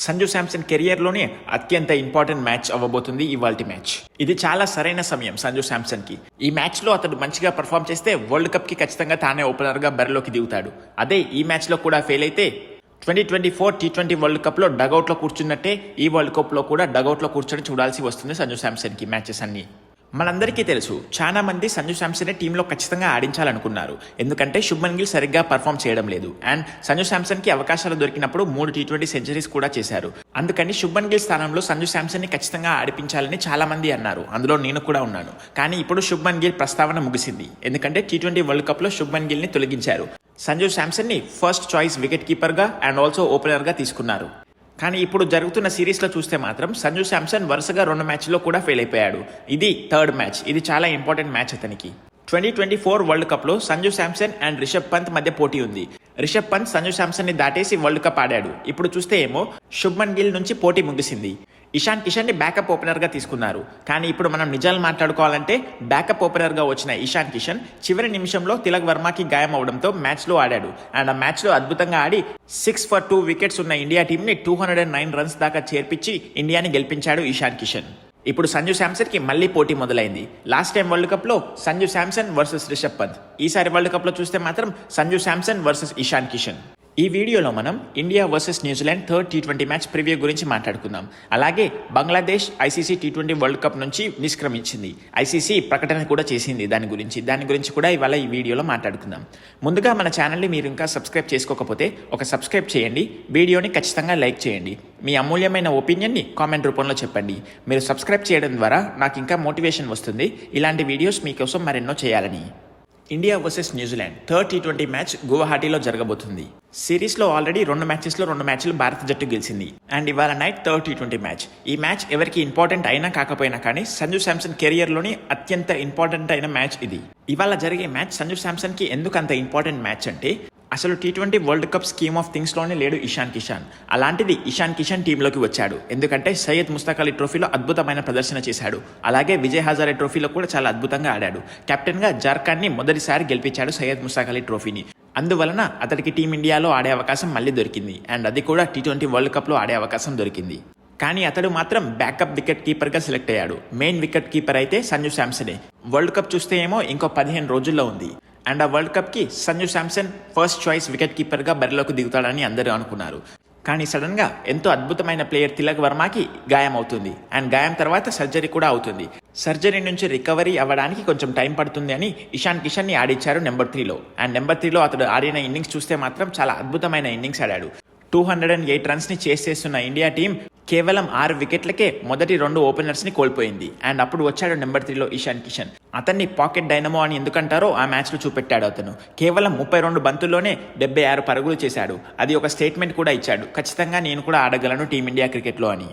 సంజు శాంసన్ కెరియర్లోనే అత్యంత important match అవ్వబోతుంది ఇవాల్టి మ్యాచ్. ఇది చాలా సరైన సమయం సంజు శాంసన్ కి. ఈ మ్యాచ్ లో అతడు మంచిగా పర్ఫామ్ చేస్తే వరల్డ్ కప్ కి ఖచ్చితంగా తానే ఓపెనర్ గా బరిలోకి దిగుతాడు. అదే ఈ మ్యాచ్ లో కూడా ఫెయిల్ అయితే 2024 T20 వరల్డ్ కప్ లో డగౌట్ లో కూర్చున్నట్టే ఈ వరల్డ్ కప్ లో కూడా డగౌట్ లో కూర్చొని చూడాల్సి వస్తుంది సంజు శాంసన్ కి మ్యాచెస్ అన్ని. మనందరికీ తెలుసు, చాలా మంది సంజు శాంసన్ టీంలో ఖచ్చితంగా ఆడించాలనుకున్నారు. ఎందుకంటే శుభ్మన్ గిల్ సరిగ్గా పర్ఫామ్ చేయడం లేదు. అండ్ సంజు శాంసన్ కి అవకాశాలు దొరికినప్పుడు 3 T20 సెంచరీస్ కూడా చేశారు. అందుకని శుభ్మన్ గిల్ స్థానంలో సంజు శాంసన్ ని ఖచ్చితంగా ఆడిపించాలని చాలా మంది అన్నారు. అందులో నేను కూడా ఉన్నాను. కానీ ఇప్పుడు శుభ్మన్ గిల్ ప్రస్తావన ముగిసింది. ఎందుకంటే T20 వరల్డ్ కప్ లో శుభ్మన్ గిల్ ని తొలగించారు. సంజు శాంసన్ ని ఫస్ట్ చాయిస్ వికెట్ కీపర్ గా అండ్ ఆల్సో ఓపెనర్ గా తీసుకున్నారు. కానీ ఇప్పుడు జరుగుతున్న సిరీస్లో చూస్తే మాత్రం సంజు శాంసన్ వరుసగా 2 మ్యాచ్లో కూడా ఫెయిల్ అయిపోయాడు. ఇది థర్డ్ మ్యాచ్. ఇది చాలా ఇంపార్టెంట్ మ్యాచ్ అతనికి. 2024 వరల్డ్ కప్ లో సంజు శాంసన్ అండ్ రిషబ్ పంత్ మధ్య పోటీ ఉంది. రిషబ్ పంత్ సంజు శాంసన్ ని దాటేసి వరల్డ్ కప్ ఆడాడు. ఇప్పుడు చూస్తే ఏమో శుభ్మన్ గిల్ నుంచి పోటీ ముగిసింది. ఇషాన్ కిషన్ ని బ్యాకప్ ఓపెనర్ గా తీసుకున్నారు. కానీ ఇప్పుడు మనం నిజాలు మాట్లాడుకోవాలంటే బ్యాకప్ ఓపెనర్ గా వచ్చిన ఇషాన్ కిషన్ చివరి నిమిషంలో తిలక్ వర్మకి గాయం అవడంతో మ్యాచ్ లో ఆడాడు. అండ్ ఆ మ్యాచ్ లో అద్భుతంగా ఆడి 6 for 2 వికెట్స్ ఉన్న ఇండియా టీమ్ ని 209 రన్స్ దాకా చేర్పించి ఇండియాని గెలిపించాడు ఇషాన్ కిషన్. ఇప్పుడు సంజు శాంసన్ కి మళ్ళీ పోటీ మొదలైంది. లాస్ట్ టైం వరల్డ్ కప్ లో సంజు శాంసన్ వర్సెస్ రిషబ్ పంత్. ఈసారి వరల్డ్ కప్ లో చూస్తే మాత్రం సంజు శాంసన్ వర్సెస్ ఇషాన్ కిషన్. ఈ వీడియోలో మనం ఇండియా వర్సెస్ న్యూజిలాండ్ థర్డ్ T20 మ్యాచ్ ప్రివ్యూ గురించి మాట్లాడుకుందాం. అలాగే Bangladesh ICC T20 world cup నుంచి నిష్క్రమించింది. ఐసీసీ ప్రకటన కూడా చేసింది దాని గురించి కూడా ఇవాళ ఈ వీడియోలో మాట్లాడుకుందాం. ముందుగా మన ఛానల్ని మీరు ఇంకా సబ్స్క్రైబ్ చేసుకోకపోతే ఒక సబ్స్క్రైబ్ చేయండి. వీడియోని ఖచ్చితంగా లైక్ చేయండి. మీ అమూల్యమైన ఒపీనియన్ని కామెంట్ రూపంలో చెప్పండి. మీరు సబ్స్క్రైబ్ చేయడం ద్వారా నాకు ఇంకా మోటివేషన్ వస్తుంది ఇలాంటి వీడియోస్ మీకోసం మరెన్నో చేయాలని. ఇండియా వర్సెస్ న్యూజిలాండ్ థర్డ్ T20 మ్యాచ్ గువాహటీలో జరగబోతుంది. సిరీస్లో ఆల్రెడీ 2 మ్యాచ్లు భారత జట్టు గెలిచింది. అండ్ ఇవాళ నైట్ థర్డ్ T20 మ్యాచ్. ఈ మ్యాచ్ ఎవరికి ఇంపార్టెంట్ అయినా కాకపోయినా కానీ సంజు శాంసన్ కెరియర్లోని అత్యంత ఇంపార్టెంట్ అయిన మ్యాచ్ ఇది. ఇవాళ జరిగే మ్యాచ్ సంజు శాంసన్ కి ఎందుకు అంత ఇంపార్టెంట్ మ్యాచ్ అంటే అసలు T20 world cup scheme of things లోనే లేడు ఇషాన్ కిషన్. అలాంటిది ఇషాన్ కిషన్ టీంలోకి వచ్చాడు. ఎందుకంటే సయ్యద్ ముస్తాక్ అలీ ట్రోఫీలో అద్భుతమైన ప్రదర్శన చేశాడు. అలాగే విజయ్ హజారే ట్రోఫీలో కూడా చాలా అద్భుతంగా ఆడాడు. కెప్టెన్ గా జార్ఖండ్ ని మొదటిసారి గెలిపించాడు సయ్యద్ ముస్తాక్ అలీ ట్రోఫీని. అందువలన అతడికి టీమిండియాలో ఆడే అవకాశం మళ్ళీ దొరికింది. అండ్ అది కూడా T20 వరల్డ్ కప్ లో ఆడే అవకాశం దొరికింది. కానీ అతడు మాత్రం బ్యాకప్ వికెట్ కీపర్ గా సెలెక్ట్ అయ్యాడు. మెయిన్ వికెట్ కీపర్ అయితే సంజు శాంసనే. వరల్డ్ కప్ చూస్తే ఏమో ఇంకో 15 రోజుల్లో ఉంది. అండ్ ఆ వరల్డ్ కప్ కి Sanju Samson first choice wicket keeper గా బరిలోకి దిగుతాడని అందరూ అనుకున్నారు. కానీ సడన్ గా ఎంతో అద్భుతమైన ప్లేయర్ తిలక్ వర్మకి గాయం అవుతుంది. అండ్ గాయం తర్వాత సర్జరీ కూడా అవుతుంది. సర్జరీ నుంచి రికవరీ అవ్వడానికి కొంచెం టైం పడుతుంది అని ఇషాన్ కిషన్ ని ఆడిచ్చారు నెంబర్ 3లో. అండ్ నెంబర్ 3లో అతడు ఆడిన ఇన్నింగ్స్ చూస్తే మాత్రం చాలా అద్భుతమైన ఇన్నింగ్స్ ఆడాడు. 208 రన్స్ ని చేస్ చేస్తున్న ఇండియా టీం కేవలం 6 వికెట్లకే మొదటి 2 ఓపెనర్స్ ని కోల్పోయింది. అండ్ అప్పుడు వచ్చాడు నెంబర్ 3లో ఇషాన్ కిషన్. అతన్ని పాకెట్ డైనమో అని ఎందుకంటారో ఆ మ్యాచ్ లో చూపెట్టాడు. అతను కేవలం 32 బంతుల్లోనే 76 పరుగులు చేశాడు. అది ఒక స్టేట్మెంట్ కూడా ఇచ్చాడు, ఖచ్చితంగా నేను కూడా ఆడగలను టీమిండియా క్రికెట్ లో అని.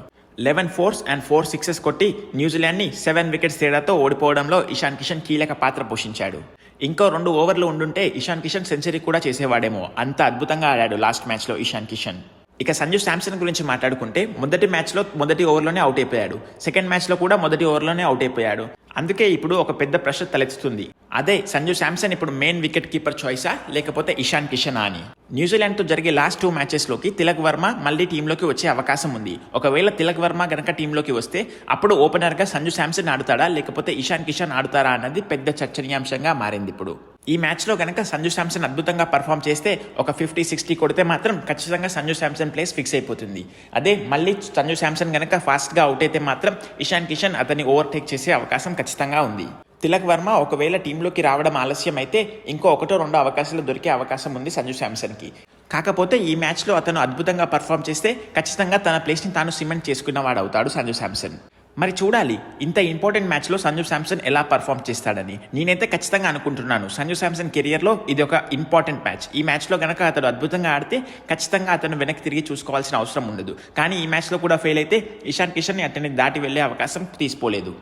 11 4s అండ్ 4 6s కొట్టి న్యూజిలాండ్ ని 7 వికెట్స్ తేడాతో ఓడిపోవడంలో ఇషాన్ కిషన్ కీలక పాత్ర పోషించాడు. ఇంకో 2 ఓవర్లు ఉండుంటే ఇషాన్ కిషన్ సెంచరీ కూడా చేసేవాడేమో, అంత అద్భుతంగా ఆడాడు లాస్ట్ మ్యాచ్ లో ఇషాన్ కిషన్. ఇక సంజు శాంసన్ గురించి మాట్లాడుకుంటే మొదటి మ్యాచ్లో మొదటి ఓవర్లోనే అవుట్ అయిపోయాడు. సెకండ్ మ్యాచ్లో కూడా మొదటి ఓవర్లోనే అవుట్ అయిపోయాడు. అందుకే ఇప్పుడు ఒక పెద్ద ప్రశ్న తలెత్తుతుంది. అదే సంజు శాంసన్ ఇప్పుడు మెయిన్ వికెట్ కీపర్ చాయిసా లేకపోతే ఇషాన్ కిషన్ అని. న్యూజిలాండ్ తో జరిగే లాస్ట్ 2 మ్యాచెస్లోకి తిలక్ వర్మ మళ్ళీ టీంలోకి వచ్చే అవకాశం ఉంది. ఒకవేళ తిలక్ వర్మ గనక టీంలోకి వస్తే అప్పుడు ఓపెనర్ గా సంజు శాంసన్ ఆడుతాడా లేకపోతే ఇషాన్ కిషన్ ఆడుతారా అన్నది పెద్ద చర్చనీయాంశంగా మారింది ఇప్పుడు. ఈ మ్యాచ్ లో గనక సంజు శాంసన్ అద్భుతంగా పర్ఫామ్ చేస్తే ఒక 50-60 కొడితే మాత్రం ఖచ్చితంగా సంజు శాంసన్ ప్లేస్ ఫిక్స్ అయిపోతుంది. అదే మళ్ళీ సంజు శాంసన్ గనక ఫాస్ట్ గా అవుట్ అయితే మాత్రం ఇషాన్ కిషన్ అతన్ని ఓవర్టేక్ చేసే అవకాశం ఖచ్చితంగా ఉంది. తిలక్ వర్మ ఒకవేళ టీంలోకి రావడం ఆలస్యం అయితే ఇంకో 1-2 అవకాశాలు దొరికే అవకాశం ఉంది సంజు శాంసన్ కి. కాకపోతే ఈ మ్యాచ్ లో అతను అద్భుతంగా పర్ఫామ్ చేస్తే ఖచ్చితంగా తన ప్లేస్ ని తాను సిమెంట్ చేసుకున్నవాడు అవుతాడు సంజు శాంసన్. మరి చూడాలి ఇంత ఇంపార్టెంట్ మ్యాచ్ లో సంజు శాంసన్ ఎలా పర్ఫామ్ చేస్తాడని. నేనైతే ఖచ్చితంగా అనుకుంటున్నాను సంజు శాంసన్ కెరియర్ లో ఇది ఒక ఇంపార్టెంట్ మ్యాచ్. ఈ మ్యాచ్ లో గనక అతడు అద్భుతంగా ఆడితే ఖచ్చితంగా అతను వెనక్కి తిరిగి చూసుకోవాల్సిన అవసరం ఉండదు. కానీ ఈ మ్యాచ్ లో కూడా ఫెయిల్ అయితే ఇషాన్ కిషన్ ని అతన్ని దాటి వెళ్లే అవకాశం తీసుకోలేదు.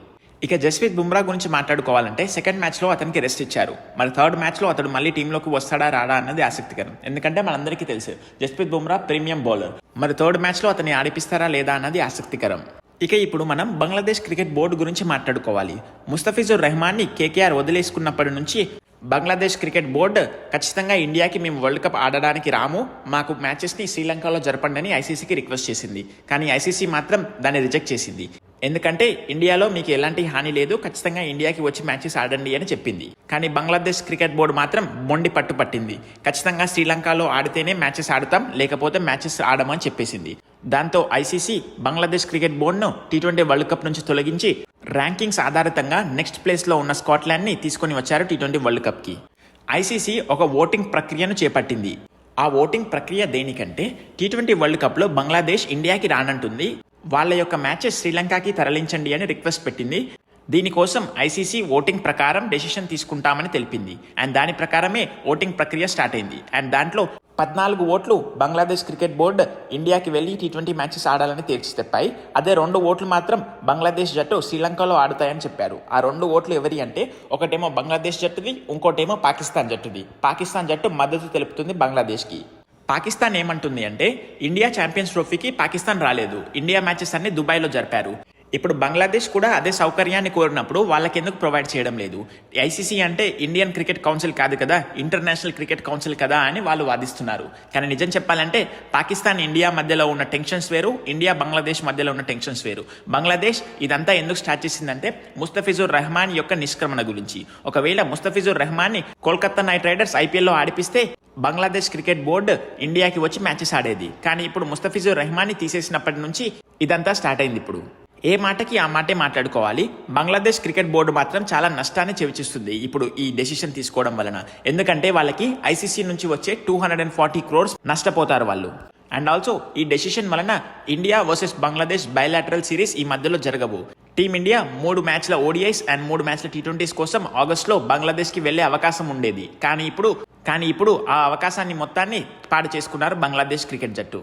ఇక జస్ప్రీత్ బుమ్రా గురించి మాట్లాడుకోవాలంటే సెకండ్ మ్యాచ్ లో అతనికి రెస్ట్ ఇచ్చారు. మరి థర్డ్ మ్యాచ్ లో అతడు మళ్ళీ టీంలోకి వస్తాడా రాడా అన్నది ఆసక్తికరం. ఎందుకంటే మనందరికీ తెలుసు జస్ప్రీత్ బుమ్రా ప్రీమియం బౌలర్. మరి థర్డ్ మ్యాచ్ లో అతన్ని ఆడిపిస్తారా లేదా అన్నది ఆసక్తికరం. ఇక ఇప్పుడు మనం బంగ్లాదేశ్ క్రికెట్ బోర్డు గురించి మాట్లాడుకోవాలి. ముస్తఫిజుర్ రెహమాన్ ని కేకేఆర్ వదిలేసుకున్నప్పటి నుంచి బంగ్లాదేశ్ క్రికెట్ బోర్డు ఖచ్చితంగా ఇండియాకి మేము వరల్డ్ కప్ ఆడడానికి రాము, మాకు మ్యాచెస్ని శ్రీలంకలో జరపండి అని ఐసీసీకి రిక్వెస్ట్ చేసింది. కానీ ఐసీసీ మాత్రం దాన్ని రిజెక్ట్ చేసింది. ఎందుకంటే ఇండియాలో మీకు ఎలాంటి హాని లేదు, ఖచ్చితంగా ఇండియాకి వచ్చి మ్యాచెస్ ఆడండి అని చెప్పింది. కానీ బంగ్లాదేశ్ క్రికెట్ బోర్డు మాత్రం మొండి పట్టింది. ఖచ్చితంగా శ్రీలంకలో ఆడితేనే మ్యాచెస్ ఆడతాం, లేకపోతే మ్యాచెస్ ఆడమని చెప్పేసింది. దాంతో ఐసీసీ బంగ్లాదేశ్ క్రికెట్ బోర్డును T20 వరల్డ్ కప్ నుంచి తొలగించి ర్యాంకింగ్స్ ఆధారితంగా నెక్స్ట్ ప్లేస్లో ఉన్న స్కాట్లాండ్ని తీసుకొని వచ్చారు T20 వరల్డ్ కప్కి. ఐసీసీ ఒక ఓటింగ్ ప్రక్రియను చేపట్టింది. ఆ ఓటింగ్ ప్రక్రియ దేనికంటే T20 వరల్డ్ కప్లో బంగ్లాదేశ్ ఇండియాకి రానంటుంది, వాళ్ళ యొక్క మ్యాచెస్ శ్రీలంకకి తరలించండి అని రిక్వెస్ట్ పెట్టింది. దీనికోసం ఐసీసీ ఓటింగ్ ప్రకారం డెసిషన్ తీసుకుంటామని తెలిపింది. అండ్ దాని ప్రకారమే ఓటింగ్ ప్రక్రియ స్టార్ట్ అయింది. అండ్ దాంట్లో 14 ఓట్లు బంగ్లాదేశ్ క్రికెట్ బోర్డు ఇండియాకి వెళ్ళి T20 మ్యాచెస్ ఆడాలని తేల్చి చెప్పాయి. అదే 2 ఓట్లు మాత్రం బంగ్లాదేశ్ జట్టు శ్రీలంకలో ఆడుతాయని చెప్పారు. ఆ 2 ఓట్లు ఎవరి అంటే ఒకటేమో బంగ్లాదేశ్ జట్టుది, ఇంకోటేమో పాకిస్తాన్ జట్టుది. పాకిస్తాన్ జట్టు మద్దతు తెలుపుతుంది బంగ్లాదేశ్కి. పాకిస్తాన్ ఏమంటుంది అంటే ఇండియా ఛాంపియన్స్ ట్రోఫీకి పాకిస్తాన్ రాలేదు, ఇండియా మ్యాచెస్ అన్ని దుబాయ్లో జరిపారు. ఇప్పుడు బంగ్లాదేశ్ కూడా అదే సౌకర్యాన్ని కోరినప్పుడు వాళ్ళకి ఎందుకు ప్రొవైడ్ చేయడం లేదు? ఐసీసీ అంటే ఇండియన్ క్రికెట్ కౌన్సిల్ కాదు కదా, ఇంటర్నేషనల్ క్రికెట్ కౌన్సిల్ కదా అని వాళ్ళు వాదిస్తున్నారు. కానీ నిజం చెప్పాలంటే పాకిస్తాన్ ఇండియా మధ్యలో ఉన్న టెన్షన్స్ వేరు, ఇండియా బంగ్లాదేశ్ మధ్యలో ఉన్న టెన్షన్స్ వేరు. బంగ్లాదేశ్ ఇదంతా ఎందుకు స్టార్ట్ చేసిందంటే ముస్తఫిజుర్ రెహమాన్ యొక్క నిష్క్రమణ గురించి. ఒకవేళ ముస్తఫిజుర్ రెహమాన్ని కోల్కతా నైట్ రైడర్స్ ఐపీఎల్లో ఆడిపిస్తే బంగ్లాదేశ్ క్రికెట్ బోర్డు ఇండియాకి వచ్చి మ్యాచెస్ ఆడేది. కానీ ఇప్పుడు ముస్తఫిజుర్ రెహమాన్ని తీసేసినప్పటి నుంచి ఇదంతా స్టార్ట్ అయింది. ఇప్పుడు ఏ మాటకి ఆ మాటే మాట్లాడుకోవాలి. బంగ్లాదేశ్ క్రికెట్ బోర్డు మాత్రం చాలా నష్టాన్ని చెవిచిస్తుంది ఇప్పుడు ఈ డెసిషన్ తీసుకోవడం వలన. ఎందుకంటే వాళ్ళకి ఐసీసీ నుంచి వచ్చే 240 crores నష్టపోతారు వాళ్ళు. అండ్ ఆల్సో ఈ డెసిషన్ వలన India versus Bangladesh bilateral series ఈ మధ్యలో జరగవు. టీమిండియా 3 మ్యాచ్ల ఓడిఐస్ అండ్ 3 మ్యాచ్ల T20s కోసం ఆగస్టులో బంగ్లాదేశ్కి వెళ్లే అవకాశం ఉండేది. కానీ ఇప్పుడు ఆ అవకాశాన్ని మొత్తాన్ని పాడు చేసుకున్నారు బంగ్లాదేశ్ క్రికెట్ జట్టు.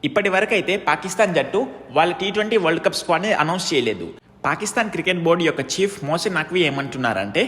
ఇప్పటి వరకు అయితే పాకిస్తాన్ జట్టు వాళ్ళ T20 వరల్డ్ కప్ స్క్వాడ్ని అనౌన్స్ చేయలేదు. పాకిస్తాన్ క్రికెట్ బోర్డు యొక్క చీఫ్ మోసిన్ నఖ్వీ ఏమంటున్నారంటే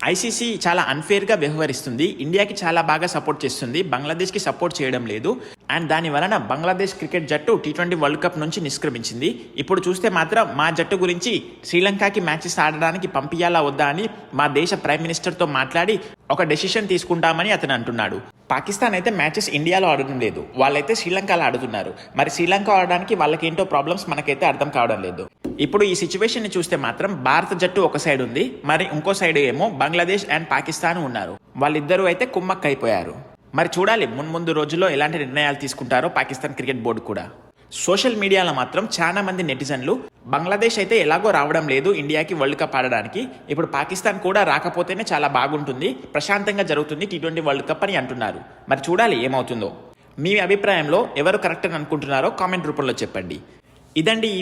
ఐసీసీ చాలా అన్ఫేర్గా వ్యవహరిస్తుంది, ఇండియాకి చాలా బాగా సపోర్ట్ చేస్తుంది, బంగ్లాదేశ్కి సపోర్ట్ చేయడం లేదు. అండ్ దాని వలన బంగ్లాదేశ్ క్రికెట్ జట్టు T20 వరల్డ్ కప్ నుంచి నిష్క్రమించింది. ఇప్పుడు చూస్తే మాత్రం మా జట్టు గురించి శ్రీలంకకి మ్యాచెస్ ఆడడానికి పంపించాలా వద్దా అని మా దేశ ప్రైమ్ మినిస్టర్తో మాట్లాడి ఒక డెసిషన్ తీసుకుంటామని అతను అంటున్నాడు. పాకిస్తాన్ అయితే మ్యాచెస్ ఇండియాలో ఆడడం లేదు, వాళ్ళైతే శ్రీలంకలో ఆడుతున్నారు. మరి శ్రీలంక ఆడడానికి వాళ్ళకేంటో ప్రాబ్లమ్స్ మనకైతే అర్థం కావడం లేదు. ఇప్పుడు ఈ సిచ్యువేషన్ ని చూస్తే మాత్రం భారత జట్టు ఒక సైడ్ ఉంది, మరి ఇంకో సైడ్ ఏమో బంగ్లాదేశ్ అండ్ పాకిస్తాన్ ఉన్నారు. వాళ్ళిద్దరూ అయితే కుమ్మక్క అయిపోయారు. మరి చూడాలి మున్ముందు రోజుల్లో ఎలాంటి నిర్ణయాలు తీసుకుంటారో పాకిస్తాన్ క్రికెట్ బోర్డు కూడా. సోషల్ మీడియాలో మాత్రం చాలా మంది నెటిజన్లు బంగ్లాదేశ్ అయితే ఎలాగో రావడం లేదు ఇండియాకి వరల్డ్ కప్ ఆడడానికి, ఇప్పుడు పాకిస్తాన్ కూడా రాకపోతేనే చాలా బాగుంటుంది, ప్రశాంతంగా జరుగుతుంది T20 వరల్డ్ కప్ అని అంటున్నారు. మరి చూడాలి ఏమవుతుందో. మీ అభిప్రాయంలో ఎవరు కరెక్ట్ అని అనుకుంటున్నారో కామెంట్ రూపంలో చెప్పండి. ఇదండి ఈ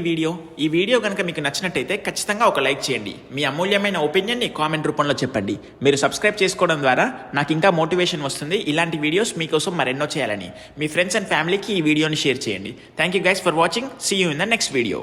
వీడియో కనుక మీకు నచ్చినట్టయితే ఖచ్చితంగా ఒక లైక్ చేయండి. మీ అమూల్యమైన ఒపీనియన్ని కామెంట్ రూపంలో చెప్పండి. మీరు సబ్స్క్రైబ్ చేసుకోవడం ద్వారా నాకు ఇంకా మోటివేషన్ వస్తుంది ఇలాంటి వీడియోస్ మీకోసం మరెన్నో చేయాలని. మీ ఫ్రెండ్స్ అండ్ ఫ్యామిలీకి ఈ వీడియోని షేర్ చేయండి. Thank you guys for watching. See you in the next video.